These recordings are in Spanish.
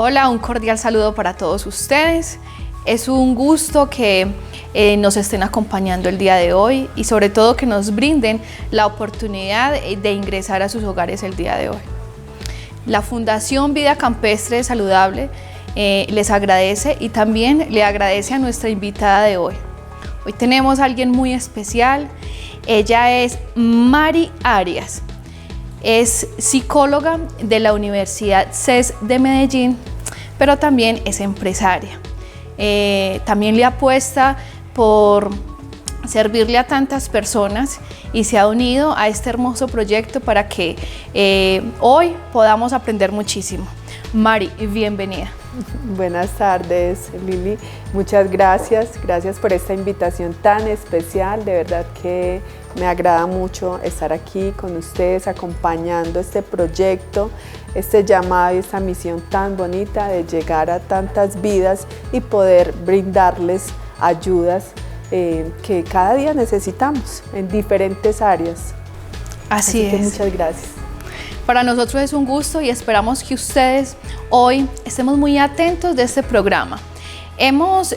Hola, un cordial saludo para todos ustedes. Es un gusto que nos estén acompañando el día de hoy y sobre todo que nos brinden la oportunidad de ingresar a sus hogares el día de hoy. La Fundación Vida Campestre Saludable les agradece y también le agradece a nuestra invitada de hoy. Hoy tenemos a alguien muy especial. Ella es Mari Arias. Es psicóloga de la Universidad CES de Medellín, pero también es empresaria. También le apuesta por servirle a tantas personas y se ha unido a este hermoso proyecto para que hoy podamos aprender muchísimo. Mari, bienvenida. Buenas tardes, Lili. Muchas gracias. Gracias por esta invitación tan especial. De verdad que me agrada mucho estar aquí con ustedes acompañando este proyecto, este llamado y esta misión tan bonita de llegar a tantas vidas y poder brindarles ayudas que cada día necesitamos en diferentes áreas. Así es. Muchas gracias. Para nosotros es un gusto y esperamos que ustedes hoy estemos muy atentos de este programa. Hemos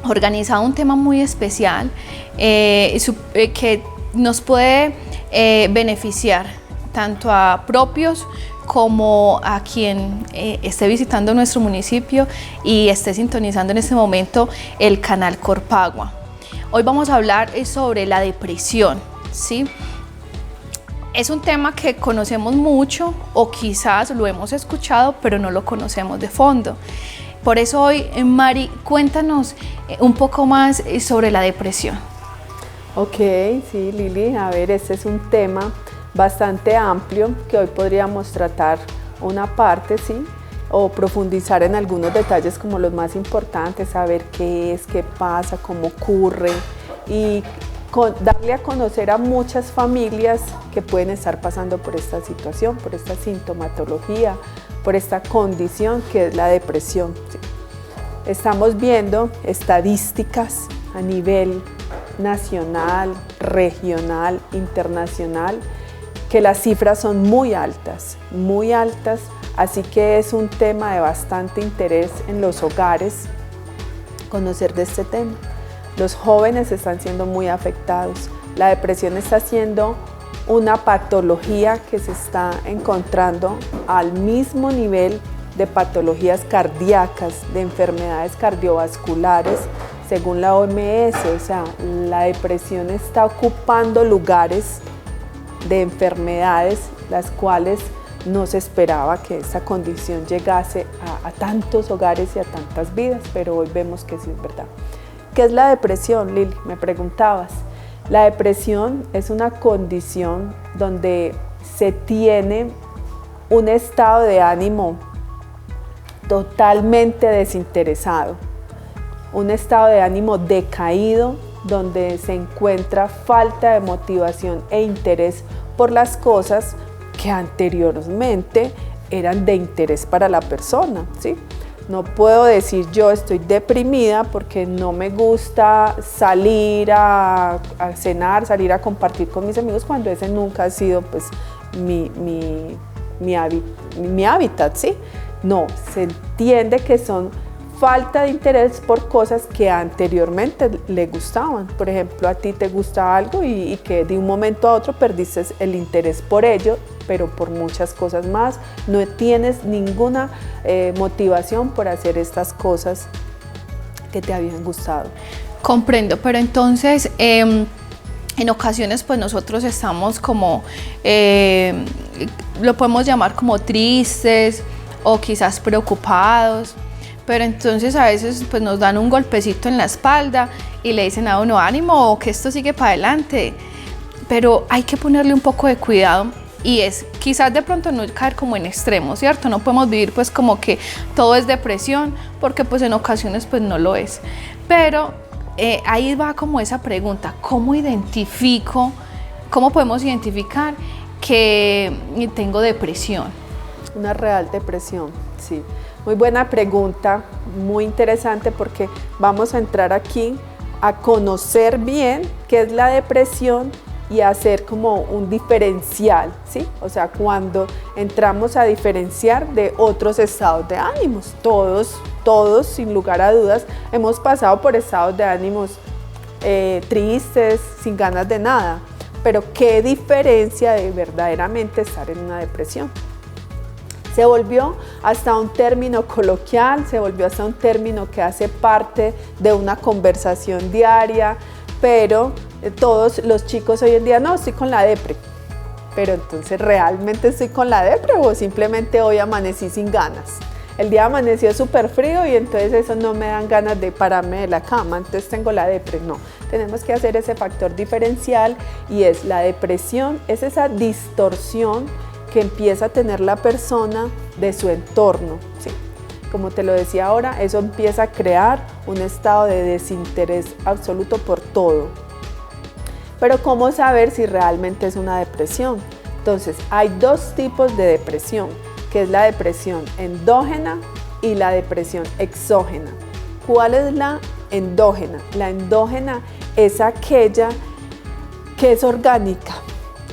organizado un tema muy especial que nos puede beneficiar tanto a propios como a quien esté visitando nuestro municipio y esté sintonizando en este momento el canal Corpagua. Hoy vamos a hablar sobre la depresión, ¿sí? Es un tema que conocemos mucho o quizás lo hemos escuchado, pero no lo conocemos de fondo. Por eso hoy, Mari, cuéntanos un poco más sobre la depresión. Ok, sí, Lili, a ver, este es un tema bastante amplio que hoy podríamos tratar una parte, ¿sí? O profundizar en algunos detalles como los más importantes, saber qué es, qué pasa, cómo ocurre y darle a conocer a muchas familias que pueden estar pasando por esta situación, por esta sintomatología, por esta condición que es la depresión. ¿Sí? Estamos viendo estadísticas a nivel nacional, regional, internacional, que las cifras son muy altas, así que es un tema de bastante interés en los hogares conocer de este tema. Los jóvenes están siendo muy afectados. La depresión está siendo una patología que se está encontrando al mismo nivel de patologías cardíacas, de enfermedades cardiovasculares, según la OMS. O sea, la depresión está ocupando lugares de enfermedades las cuales no se esperaba que esta condición llegase a tantos hogares y a tantas vidas, pero hoy vemos que sí es verdad. ¿Qué es la depresión, Lili? Me preguntabas. La depresión es una condición donde se tiene un estado de ánimo totalmente desinteresado, un estado de ánimo decaído, donde se encuentra falta de motivación e interés por las cosas que anteriormente eran de interés para la persona, ¿sí? No puedo decir yo estoy deprimida porque no me gusta salir a cenar, salir a compartir con mis amigos cuando ese nunca ha sido pues mi hábitat, ¿sí? No, se entiende que son falta de interés por cosas que anteriormente le gustaban. Por ejemplo, a ti te gusta algo y que de un momento a otro perdiste el interés por ello, pero por muchas cosas más. No tienes ninguna motivación por hacer estas cosas que te habían gustado. Comprendo, pero entonces en ocasiones pues nosotros estamos como, lo podemos llamar como tristes o quizás preocupados, pero entonces a veces pues nos dan un golpecito en la espalda y le dicen a uno ánimo o que esto sigue para adelante, pero hay que ponerle un poco de cuidado y es quizás de pronto no caer como en extremos, ¿cierto? No podemos vivir pues como que todo es depresión porque pues en ocasiones pues no lo es, pero ahí va como esa pregunta, ¿cómo podemos identificar que tengo depresión? Una real depresión, sí. Muy buena pregunta, muy interesante porque vamos a entrar aquí a conocer bien qué es la depresión y hacer como un diferencial, ¿sí? O sea, cuando entramos a diferenciar de otros estados de ánimos, todos, sin lugar a dudas, hemos pasado por estados de ánimos tristes, sin ganas de nada, pero ¿qué diferencia de verdaderamente estar en una depresión? Se volvió hasta un término coloquial, se volvió hasta un término que hace parte de una conversación diaria, pero todos los chicos hoy en día, no, estoy con la depre. Pero entonces, ¿realmente estoy con la depre o simplemente hoy amanecí sin ganas? El día amaneció súper frío y entonces eso no me dan ganas de pararme de la cama, entonces tengo la depre. No, tenemos que hacer ese factor diferencial y es la depresión, es esa distorsión que empieza a tener la persona de su entorno, ¿sí? Como te lo decía ahora, eso empieza a crear un estado de desinterés absoluto por todo. Pero ¿cómo saber si realmente es una depresión? Entonces, hay dos tipos de depresión, que es la depresión endógena y la depresión exógena. ¿Cuál es la endógena? La endógena es aquella que es orgánica,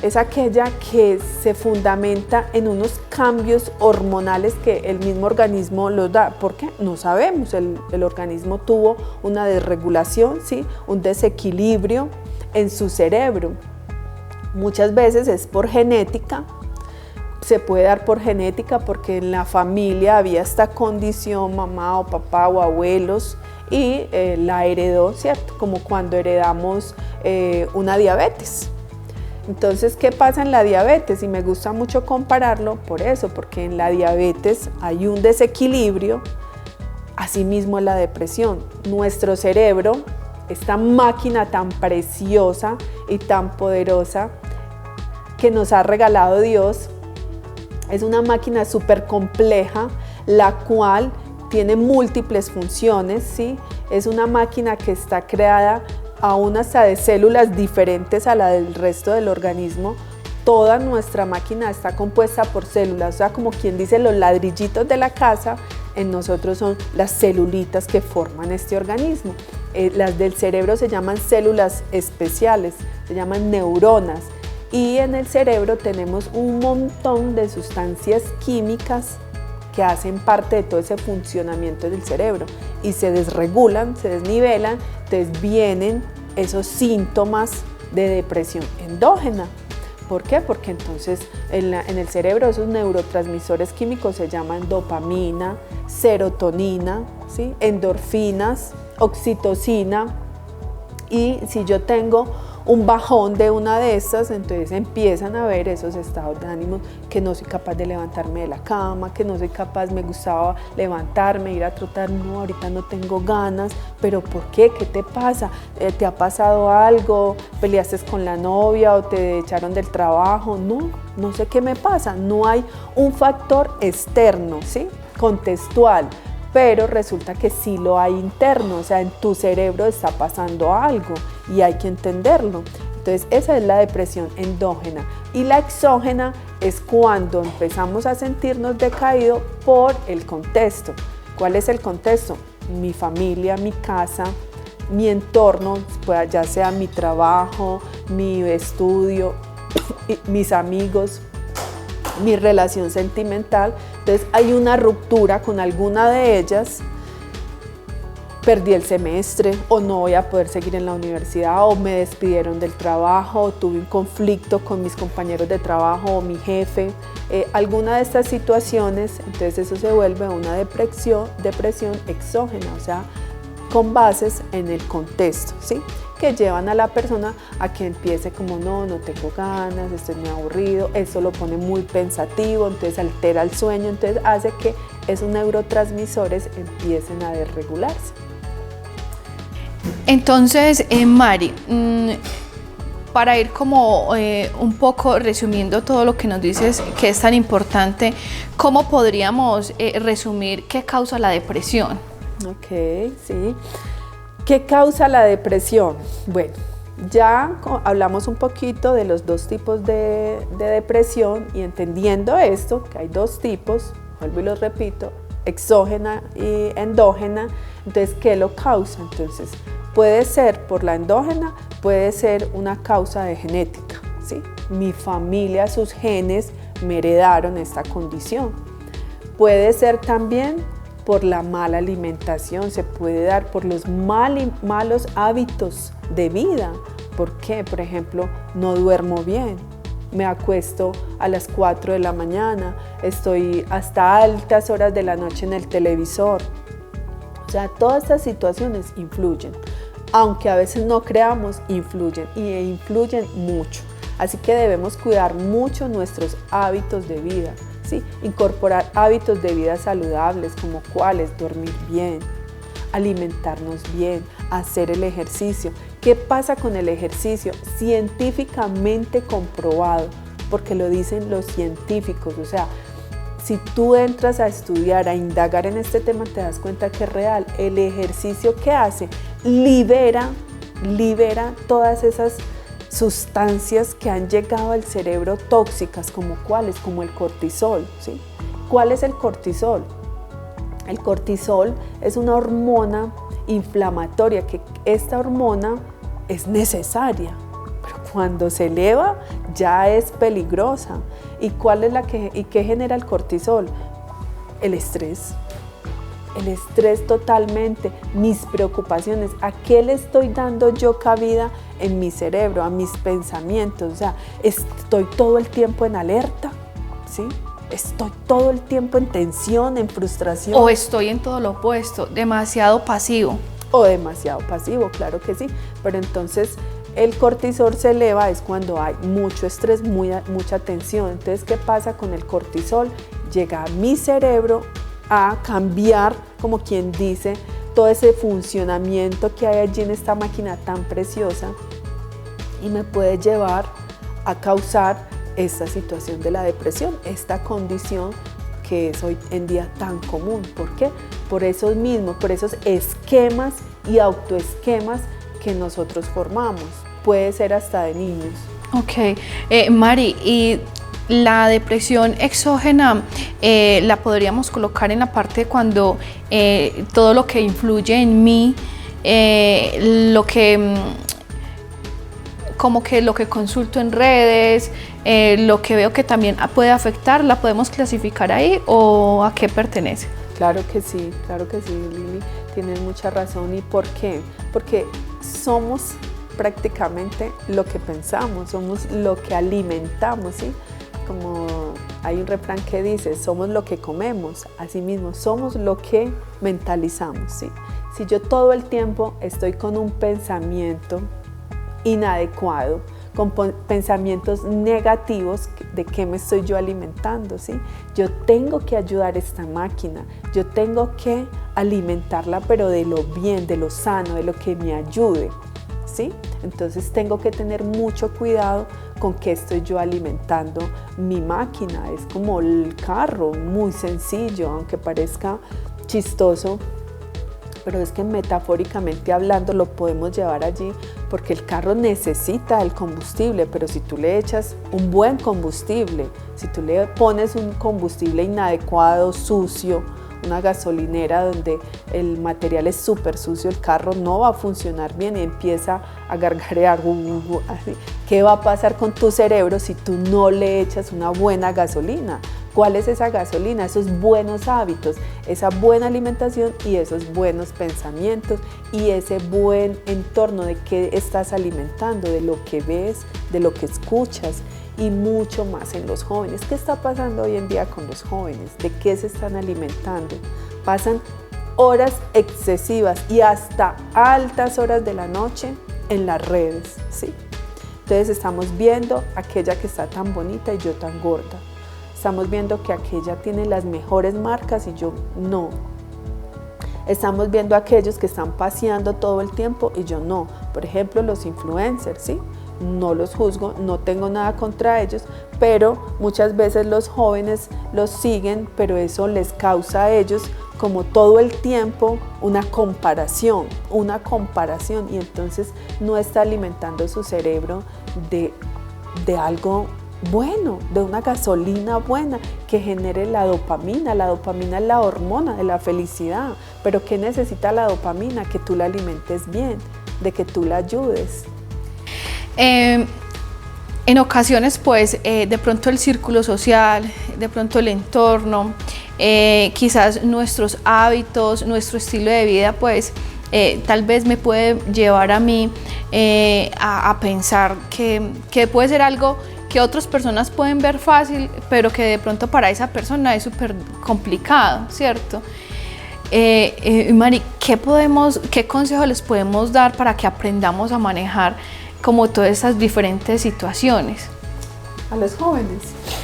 es aquella que se fundamenta en unos cambios hormonales que el mismo organismo los da. ¿Por qué? No sabemos, el organismo tuvo una desregulación, ¿sí? Un desequilibrio en su cerebro. Muchas veces es por genética, se puede dar por genética porque en la familia había esta condición, mamá o papá o abuelos, y la heredó, ¿cierto? Como cuando heredamos una diabetes. Entonces, ¿qué pasa en la diabetes? Y me gusta mucho compararlo por eso, porque en la diabetes hay un desequilibrio, asimismo en la depresión. Nuestro cerebro, esta máquina tan preciosa y tan poderosa que nos ha regalado Dios, es una máquina súper compleja, la cual tiene múltiples funciones, ¿sí? Es una máquina que está creada aún hasta de células diferentes a la del resto del organismo. Toda nuestra máquina está compuesta por células, o sea, como quien dice, los ladrillitos de la casa, en nosotros son las celulitas que forman este organismo. Las del cerebro se llaman células especiales, se llaman neuronas, y en el cerebro tenemos un montón de sustancias químicas que hacen parte de todo ese funcionamiento del cerebro y se desregulan, se desnivelan, entonces vienen esos síntomas de depresión endógena. ¿Por qué? Porque entonces en el cerebro esos neurotransmisores químicos se llaman dopamina, serotonina, ¿sí? Endorfinas, oxitocina, y si yo tengo un bajón de una de estas, entonces empiezan a ver esos estados de ánimo, que no soy capaz de levantarme de la cama, que no soy capaz, me gustaba levantarme, ir a trotar, no, ahorita no tengo ganas, pero ¿por qué? ¿Qué te pasa? ¿Te ha pasado algo? ¿Peleaste con la novia o te echaron del trabajo? No sé qué me pasa, no hay un factor externo, ¿sí? Contextual, pero resulta que sí lo hay interno, o sea, en tu cerebro está pasando algo y hay que entenderlo. Entonces, esa es la depresión endógena. Y la exógena es cuando empezamos a sentirnos decaídos por el contexto. ¿Cuál es el contexto? Mi familia, mi casa, mi entorno, pues ya sea mi trabajo, mi estudio, mis amigos, mi relación sentimental. Entonces hay una ruptura con alguna de ellas, perdí el semestre o no voy a poder seguir en la universidad o me despidieron del trabajo o tuve un conflicto con mis compañeros de trabajo o mi jefe, alguna de estas situaciones, entonces eso se vuelve una depresión exógena, o sea, con bases en el contexto, ¿sí? Que llevan a la persona a que empiece como no tengo ganas, estoy muy aburrido, eso lo pone muy pensativo, entonces altera el sueño, entonces hace que esos neurotransmisores empiecen a desregularse. Entonces, Mari, para ir como un poco resumiendo todo lo que nos dices que es tan importante, ¿cómo podríamos resumir qué causa la depresión? Ok, sí. ¿Qué causa la depresión? Bueno, ya hablamos un poquito de los dos tipos de depresión y entendiendo esto, que hay dos tipos, vuelvo y los repito, exógena y endógena, entonces, ¿qué lo causa? Entonces, puede ser por la endógena, puede ser una causa de genética, mi familia, sus genes me heredaron esta condición. Puede ser también por la mala alimentación, se puede dar por los malos hábitos de vida. ¿Por qué? Por ejemplo, no duermo bien, me acuesto a las 4 de la mañana, estoy hasta altas horas de la noche en el televisor. O sea, todas estas situaciones influyen, aunque a veces no creamos, influyen y influyen mucho. Así que debemos cuidar mucho nuestros hábitos de vida, ¿sí? Incorporar hábitos de vida saludables como cuáles: dormir bien, alimentarnos bien, hacer el ejercicio. ¿Qué pasa con el ejercicio? Científicamente comprobado, porque lo dicen los científicos. O sea, si tú entras a estudiar, a indagar en este tema, te das cuenta que es real. El ejercicio, ¿qué hace? Libera todas esas sustancias que han llegado al cerebro tóxicas, como cuáles, como el cortisol, ¿sí? ¿Cuál es el cortisol? El cortisol es una hormona inflamatoria, que esta hormona es necesaria, pero cuando se eleva ya es peligrosa. ¿Y cuál es qué genera el cortisol? El estrés. El estrés totalmente, mis preocupaciones, ¿a qué le estoy dando yo cabida en mi cerebro, a mis pensamientos? O sea, estoy todo el tiempo en alerta, ¿sí? Estoy todo el tiempo en tensión, en frustración. O estoy en todo lo opuesto, demasiado pasivo. O demasiado pasivo, claro que sí. Pero entonces el cortisol se eleva es cuando hay mucho estrés, mucha tensión. Entonces, ¿qué pasa con el cortisol? Llega a mi cerebro a cambiar, como quien dice, todo ese funcionamiento que hay allí en esta máquina tan preciosa, y me puede llevar a causar esta situación de la depresión, esta condición que es hoy en día tan común. ¿Por qué? Por esos esquemas y autoesquemas que nosotros formamos. Puede ser hasta de niños. Ok, Mari, y la depresión exógena la podríamos colocar en la parte cuando todo lo que influye en mí, como que lo que consulto en redes, lo que veo que también puede afectar, ¿la podemos clasificar ahí o a qué pertenece? Claro que sí, Lili, tienes mucha razón. ¿Y por qué? Porque somos prácticamente lo que pensamos, somos lo que alimentamos, ¿sí? Como hay un refrán que dice, somos lo que comemos, asimismo somos lo que mentalizamos, ¿sí? Si yo todo el tiempo estoy con un pensamiento inadecuado, con pensamientos negativos, ¿de qué me estoy yo alimentando? ¿Sí? Yo tengo que ayudar a esta máquina, yo tengo que alimentarla, pero de lo bien, de lo sano, de lo que me ayude, ¿sí? Entonces tengo que tener mucho cuidado con qué estoy yo alimentando mi máquina. Es como el carro, muy sencillo, aunque parezca chistoso, pero es que metafóricamente hablando lo podemos llevar allí, porque el carro necesita el combustible, pero si tú le echas un buen combustible, si tú le pones un combustible inadecuado, sucio, una gasolinera donde el material es súper sucio, el carro no va a funcionar bien y empieza a gargarear. Así. ¿Qué va a pasar con tu cerebro si tú no le echas una buena gasolina? ¿Cuál es esa gasolina? Esos buenos hábitos, esa buena alimentación y esos buenos pensamientos y ese buen entorno de qué estás alimentando, de lo que ves, de lo que escuchas y mucho más en los jóvenes. ¿Qué está pasando hoy en día con los jóvenes? ¿De qué se están alimentando? Pasan horas excesivas y hasta altas horas de la noche en las redes, ¿sí? Entonces estamos viendo aquella que está tan bonita y yo tan gorda. Estamos viendo que aquella tiene las mejores marcas y yo no. Estamos viendo a aquellos que están paseando todo el tiempo y yo no. Por ejemplo, los influencers, ¿sí? No los juzgo, no tengo nada contra ellos, pero muchas veces los jóvenes los siguen, pero eso les causa a ellos como todo el tiempo una comparación y entonces no está alimentando su cerebro de algo bueno, de una gasolina buena que genere la dopamina. La dopamina es la hormona de la felicidad, pero ¿qué necesita la dopamina? Que tú la alimentes bien, de que tú la ayudes. En ocasiones, pues, de pronto el círculo social, de pronto el entorno, quizás nuestros hábitos, nuestro estilo de vida, pues, tal vez me puede llevar a mí a pensar que puede ser algo que otras personas pueden ver fácil, pero que de pronto para esa persona es súper complicado, ¿cierto? Mari, ¿qué consejo les podemos dar para que aprendamos a manejar como todas esas diferentes situaciones? A los jóvenes.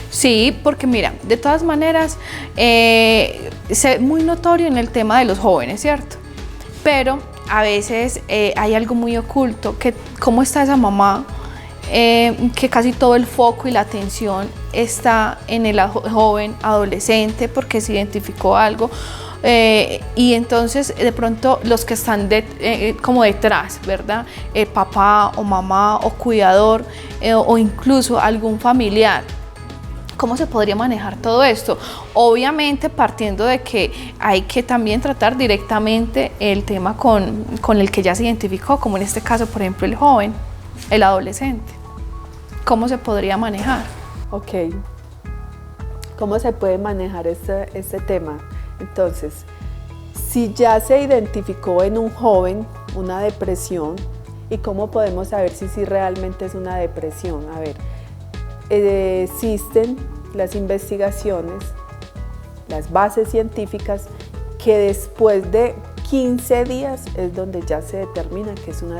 Sí, porque mira, de todas maneras, es muy notorio en el tema de los jóvenes, ¿cierto? Pero a veces hay algo muy oculto, que cómo está esa mamá, que casi todo el foco y la atención está en el joven adolescente porque se identificó algo. Y entonces de pronto los que están como detrás, ¿verdad? Papá o mamá o cuidador o incluso algún familiar. ¿Cómo se podría manejar todo esto? Obviamente partiendo de que hay que también tratar directamente el tema con el que ya se identificó, como en este caso, por ejemplo, el joven, el adolescente. ¿Cómo se podría manejar? Ok. ¿Cómo se puede manejar este tema? Entonces, si ya se identificó en un joven una depresión, ¿y cómo podemos saber si realmente es una depresión? A ver, existen las investigaciones, las bases científicas, que después de 15 días es donde ya se determina que es una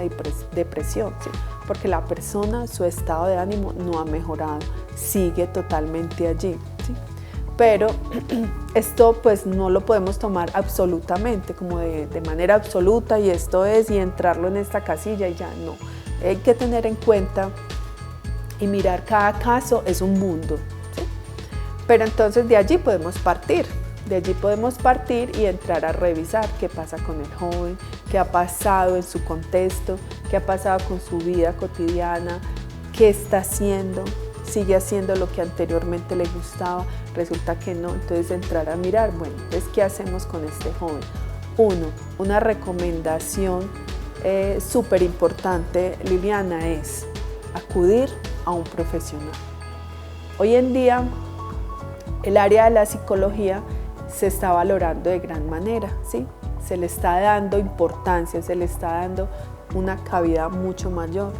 depresión, ¿sí? Porque la persona, su estado de ánimo no ha mejorado, sigue totalmente allí, ¿sí? Pero esto pues no lo podemos tomar absolutamente, como de manera absoluta, y esto es, y entrarlo en esta casilla y ya no. Hay que tener en cuenta y mirar cada caso, es un mundo, ¿sí? Pero entonces de allí podemos partir. De allí podemos partir y entrar a revisar qué pasa con el joven, qué ha pasado en su contexto, qué ha pasado con su vida cotidiana, qué está haciendo, sigue haciendo lo que anteriormente le gustaba, resulta que no, entonces entrar a mirar, bueno, entonces ¿qué hacemos con este joven? Una recomendación súper importante, Liliana, es acudir a un profesional. Hoy en día el área de la psicología se está valorando de gran manera, ¿sí? Se le está dando importancia, se le está dando una cabida mucho mayor.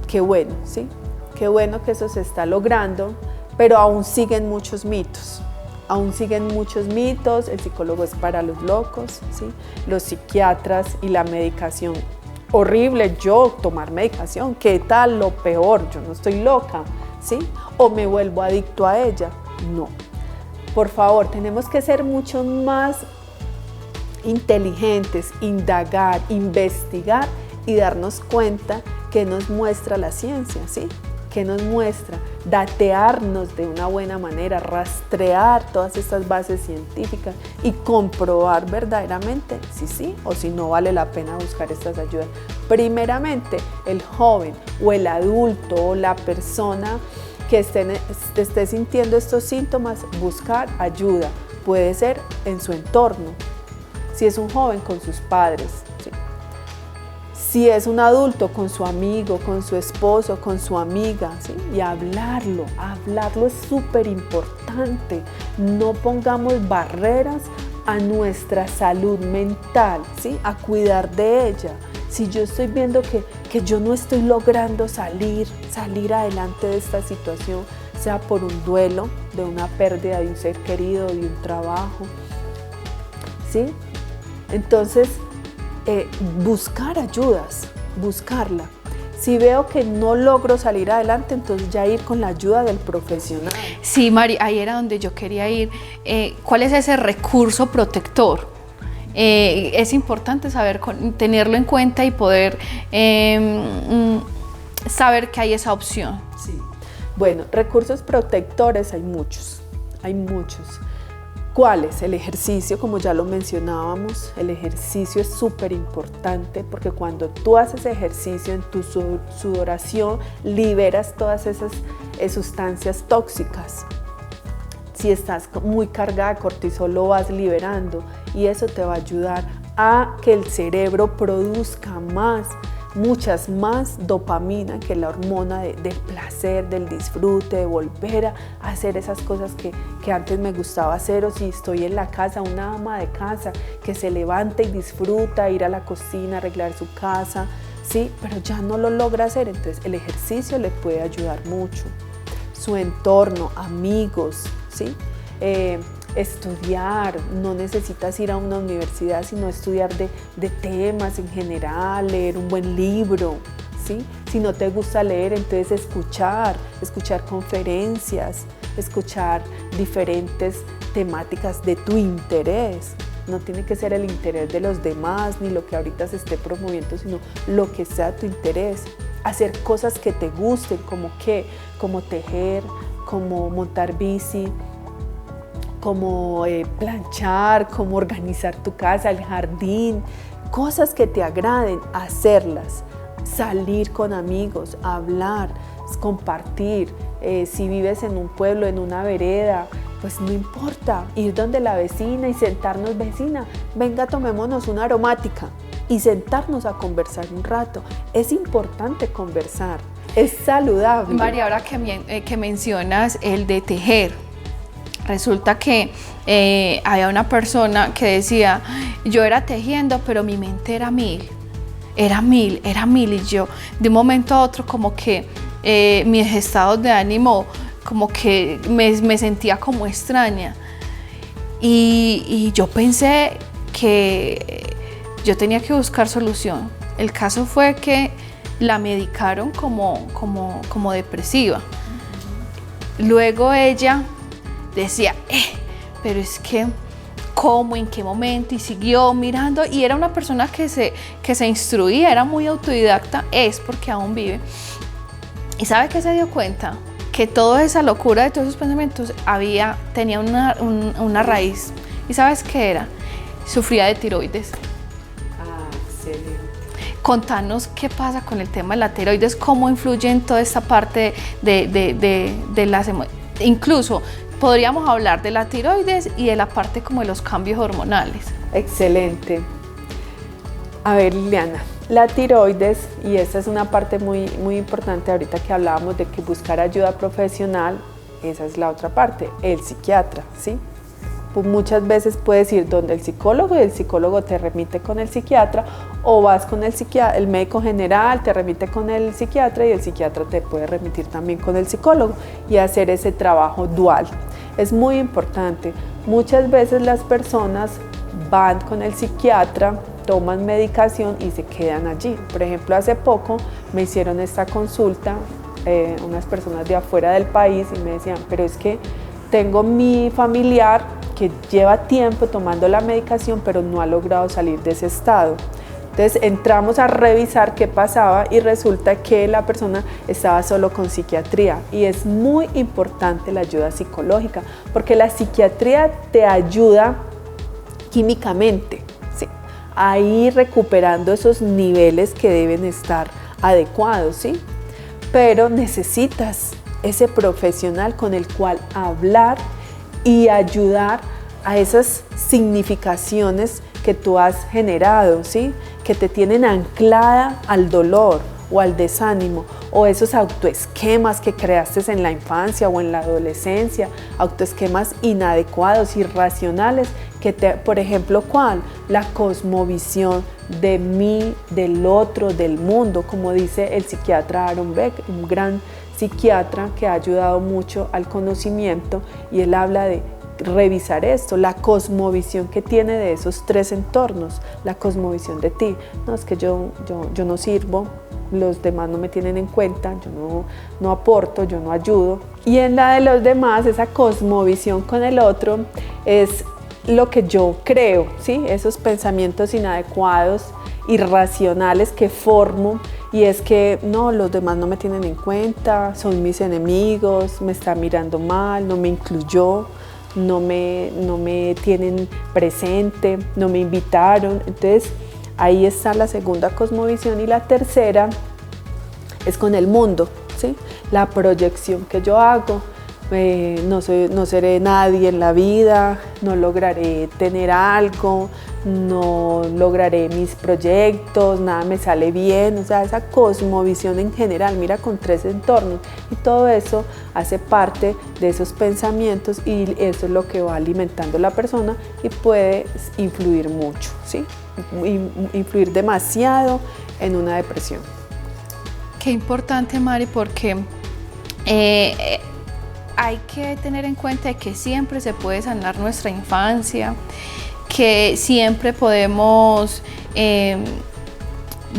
Qué bueno, ¿sí? Qué bueno que eso se está logrando, pero aún siguen muchos mitos. Aún siguen muchos mitos, el psicólogo es para los locos, ¿sí? Los psiquiatras y la medicación. Horrible yo tomar medicación, ¿qué tal? Lo peor, yo no estoy loca, ¿sí? O me vuelvo adicto a ella. No. Por favor, tenemos que ser mucho más inteligentes, indagar, investigar y darnos cuenta que nos muestra la ciencia, ¿sí? Que nos muestra, datearnos de una buena manera, rastrear todas estas bases científicas y comprobar verdaderamente si sí o si no vale la pena buscar estas ayudas. Primeramente, el joven o el adulto o la persona que esté sintiendo estos síntomas, buscar ayuda. Puede ser en su entorno, si es un joven con sus padres, ¿sí? Si es un adulto con su amigo, con su esposo, con su amiga, ¿sí? Y hablarlo es súper importante. No pongamos barreras a nuestra salud mental, ¿sí? A cuidar de ella. Si yo estoy viendo que yo no estoy logrando salir adelante de esta situación, sea por un duelo, de una pérdida de un ser querido, de un trabajo, ¿sí? Entonces, buscar ayudas, buscarla. Si veo que no logro salir adelante, entonces ya ir con la ayuda del profesional. Sí, Mari, ahí era donde yo quería ir. ¿Cuál es ese recurso protector? Es importante saber, tenerlo en cuenta y poder saber que hay esa opción. Sí. Bueno, recursos protectores hay muchos. ¿Cuáles? El ejercicio, como ya lo mencionábamos, el ejercicio es súper importante porque cuando tú haces ejercicio en tu sudoración liberas todas esas sustancias tóxicas. Si estás muy cargada de cortisol lo vas liberando y eso te va a ayudar a que el cerebro produzca más muchas más dopamina, que es la hormona del placer, del disfrute, de volver a hacer esas cosas que antes me gustaba hacer, o si estoy en la casa, una ama de casa que se levanta y disfruta ir a la cocina, arreglar su casa, ¿sí? Pero ya no lo logra hacer, entonces el ejercicio le puede ayudar mucho. Su entorno, amigos, ¿sí? Estudiar, no necesitas ir a una universidad, sino estudiar de temas en general, leer un buen libro, ¿sí? Si no te gusta leer, entonces escuchar conferencias, escuchar diferentes temáticas de tu interés. No tiene que ser el interés de los demás, ni lo que ahorita se esté promoviendo, sino lo que sea tu interés. Hacer cosas que te gusten, como tejer, como montar bici, como planchar, como organizar tu casa, el jardín, cosas que te agraden, hacerlas, salir con amigos, hablar, compartir. Si vives en un pueblo, en una vereda, pues no importa, ir donde la vecina y sentarnos, vecina, venga, tomémonos una aromática y sentarnos a conversar un rato. Es importante conversar, es saludable. María, ahora que mencionas el de tejer, resulta que había una persona que decía, yo era tejiendo, pero mi mente era mil, y yo de un momento a otro como que mis estados de ánimo, como que me sentía como extraña, y yo pensé que yo tenía que buscar solución. El caso fue que la medicaron como depresiva. Luego ella decía, pero es que, ¿cómo? ¿En qué momento? Y siguió mirando, y era una persona que se instruía, era muy autodidacta, es porque aún vive. ¿Y sabe qué se dio cuenta? Que toda esa locura de todos esos pensamientos tenía una raíz. ¿Y sabes qué era? Sufría de tiroides. Excelente. Contanos qué pasa con el tema de la tiroides, cómo influye en toda esta parte de las emociones. Incluso podríamos hablar de la tiroides y de la parte como de los cambios hormonales. Excelente. A ver, Liliana, la tiroides, y esta es una parte muy, muy importante ahorita que hablábamos de que buscar ayuda profesional, esa es la otra parte, el psiquiatra, ¿sí? Pues muchas veces puedes ir donde el psicólogo y el psicólogo te remite con el psiquiatra, o vas con el médico general, te remite con el psiquiatra y el psiquiatra te puede remitir también con el psicólogo y hacer ese trabajo dual. Es muy importante. Muchas veces las personas van con el psiquiatra, toman medicación y se quedan allí. Por ejemplo, hace poco me hicieron esta consulta unas personas de afuera del país y me decían, pero es que tengo mi familiar que lleva tiempo tomando la medicación, pero no ha logrado salir de ese estado. Entonces entramos a revisar qué pasaba y resulta que la persona estaba solo con psiquiatría, y es muy importante la ayuda psicológica porque la psiquiatría te ayuda químicamente, ¿sí?, a ir recuperando esos niveles que deben estar adecuados, ¿sí? Pero necesitas ese profesional con el cual hablar y ayudar a esas significaciones que tú has generado, ¿sí?, que te tienen anclada al dolor o al desánimo, o esos autoesquemas que creaste en la infancia o en la adolescencia, autoesquemas inadecuados, irracionales, que por ejemplo, ¿cuál? La cosmovisión de mí, del otro, del mundo, como dice el psiquiatra Aaron Beck, un gran psiquiatra que ha ayudado mucho al conocimiento, y él habla de revisar esto, la cosmovisión que tiene de esos tres entornos, la cosmovisión de ti. No, es que yo no sirvo, los demás no me tienen en cuenta, yo no aporto, yo no ayudo. Y en la de los demás, esa cosmovisión con el otro es lo que yo creo, ¿sí?, esos pensamientos inadecuados, irracionales que formo, y es que no, los demás no me tienen en cuenta, son mis enemigos, me está mirando mal, no me incluyó, no me tienen presente, no me invitaron. Entonces ahí está la segunda cosmovisión, y la tercera es con el mundo, ¿sí?, la proyección que yo hago no seré nadie en la vida, no lograré tener algo, no lograré mis proyectos, nada me sale bien, o sea, esa cosmovisión en general, mira con 3 entornos, y todo eso hace parte de esos pensamientos y eso es lo que va alimentando la persona y puede influir mucho, ¿sí? Influir demasiado en una depresión. Qué importante, Mari, porque hay que tener en cuenta que siempre se puede sanar nuestra infancia, que siempre podemos, de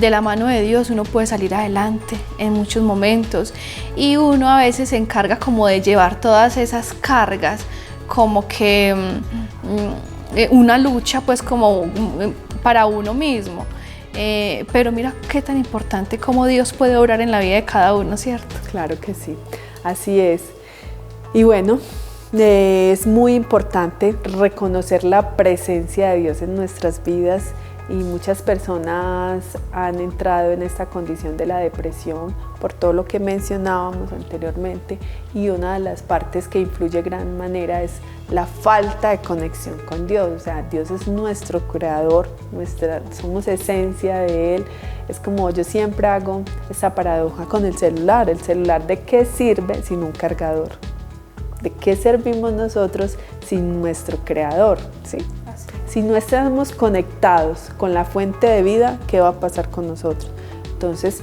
la mano de Dios, uno puede salir adelante en muchos momentos, y uno a veces se encarga como de llevar todas esas cargas, como que una lucha pues como para uno mismo. Pero mira qué tan importante cómo Dios puede obrar en la vida de cada uno, ¿cierto? Claro que sí, así es. Y bueno, es muy importante reconocer la presencia de Dios en nuestras vidas, y muchas personas han entrado en esta condición de la depresión por todo lo que mencionábamos anteriormente, y una de las partes que influye de gran manera es la falta de conexión con Dios. O sea, Dios es nuestro creador, somos esencia de Él. Es como yo siempre hago esa paradoja con el celular. ¿El celular de qué sirve sin un cargador? ¿De qué servimos nosotros sin nuestro creador? ¿Sí? Si no estamos conectados con la fuente de vida, ¿qué va a pasar con nosotros? Entonces,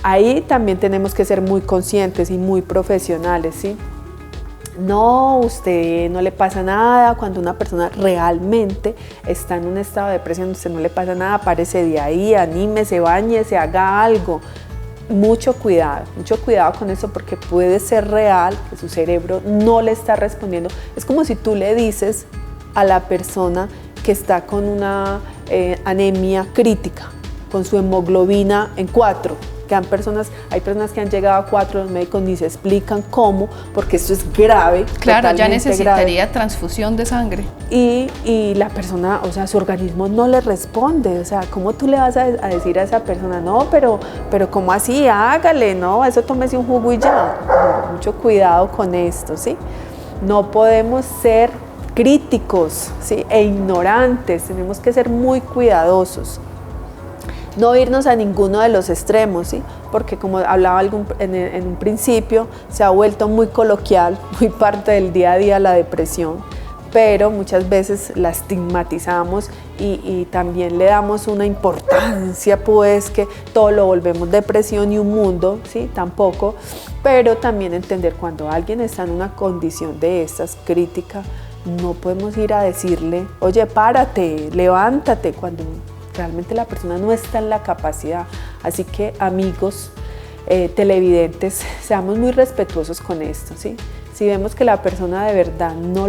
ahí también tenemos que ser muy conscientes y muy profesionales, ¿sí? No, usted no le pasa nada. Cuando una persona realmente está en un estado de depresión, usted no le pasa nada, párese de ahí, anímese, báñese, haga algo. Mucho cuidado con eso, porque puede ser real que su cerebro no le está respondiendo. Es como si tú le dices a la persona que está con una anemia crítica, con su hemoglobina en 4, hay personas que han llegado a 4, los médicos ni se explican cómo, porque esto es grave. Claro, ya necesitaría grave. Transfusión de sangre. Y la persona, o sea, su organismo no le responde. O sea, ¿cómo tú le vas a decir a esa persona, no, pero ¿cómo así? Hágale, no, eso tómese un jugo y ya. No, mucho cuidado con esto, ¿sí? No podemos ser críticos, ¿sí? E ignorantes, tenemos que ser muy cuidadosos. No irnos a ninguno de los extremos, ¿sí? Porque como hablaba en un principio, se ha vuelto muy coloquial, muy parte del día a día la depresión, pero muchas veces la estigmatizamos y también le damos una importancia, pues que todo lo volvemos depresión y un mundo, ¿sí? Tampoco, pero también entender cuando alguien está en una condición de estas críticas, no podemos ir a decirle, oye, párate, levántate, cuando realmente la persona no está en la capacidad. Así que, amigos televidentes, seamos muy respetuosos con esto, ¿sí? Si vemos que la persona de verdad no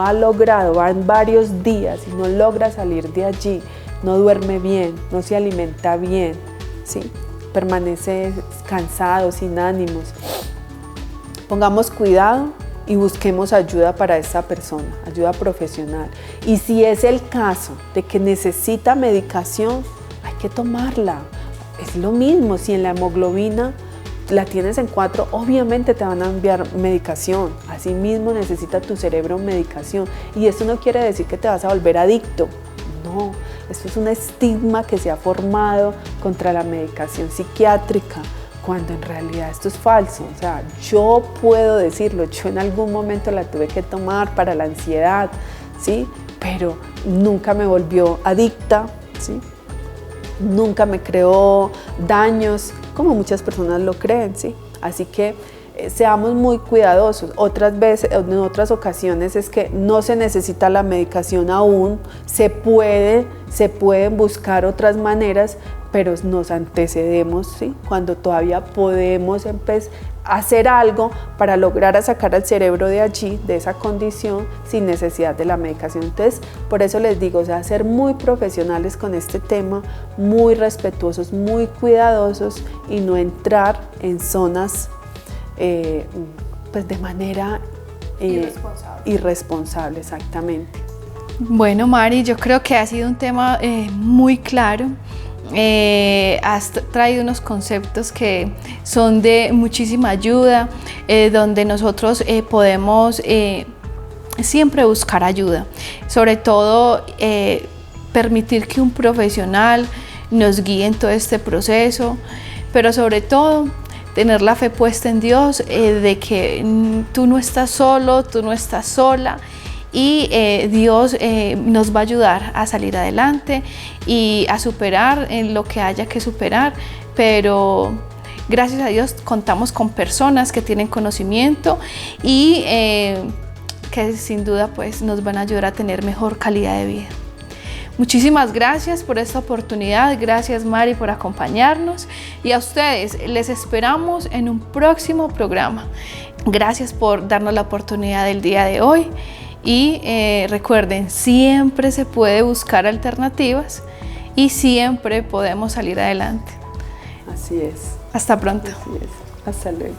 ha logrado, van varios días y no logra salir de allí, no duerme bien, no se alimenta bien, ¿sí? Permanece cansado, sin ánimos, pongamos cuidado y busquemos ayuda para esa persona, ayuda profesional. Y si es el caso de que necesita medicación, hay que tomarla. Es lo mismo, si en la hemoglobina la tienes en 4, obviamente te van a enviar medicación. Asimismo necesita tu cerebro medicación. Y eso no quiere decir que te vas a volver adicto. No, esto es un estigma que se ha formado contra la medicación psiquiátrica, cuando en realidad esto es falso. O sea, yo puedo decirlo, yo en algún momento la tuve que tomar para la ansiedad, ¿sí? Pero nunca me volvió adicta, ¿sí? Nunca me creó daños, como muchas personas lo creen, ¿sí? Así que seamos muy cuidadosos. Otras veces, en otras ocasiones es que no se necesita la medicación aún, se pueden buscar otras maneras, pero nos antecedemos, ¿sí? Cuando todavía podemos hacer algo para lograr sacar al cerebro de allí, de esa condición, sin necesidad de la medicación. Entonces, por eso les digo, o sea, ser muy profesionales con este tema, muy respetuosos, muy cuidadosos, y no entrar en zonas pues de manera irresponsable, exactamente. Bueno, Mari, yo creo que ha sido un tema muy claro. has traído unos conceptos que son de muchísima ayuda, donde nosotros podemos siempre buscar ayuda, sobre todo permitir que un profesional nos guíe en todo este proceso, pero sobre todo tener la fe puesta en Dios, de que tú no estás solo, tú no estás sola, y Dios nos va a ayudar a salir adelante y a superar en lo que haya que superar, pero gracias a Dios contamos con personas que tienen conocimiento y que sin duda pues nos van a ayudar a tener mejor calidad de vida. Muchísimas gracias por esta oportunidad, gracias Mari por acompañarnos, y a ustedes les esperamos en un próximo programa. Gracias por darnos la oportunidad del día de hoy, y recuerden, siempre se puede buscar alternativas y siempre podemos salir adelante. Así es. Hasta pronto. Así es. Hasta luego.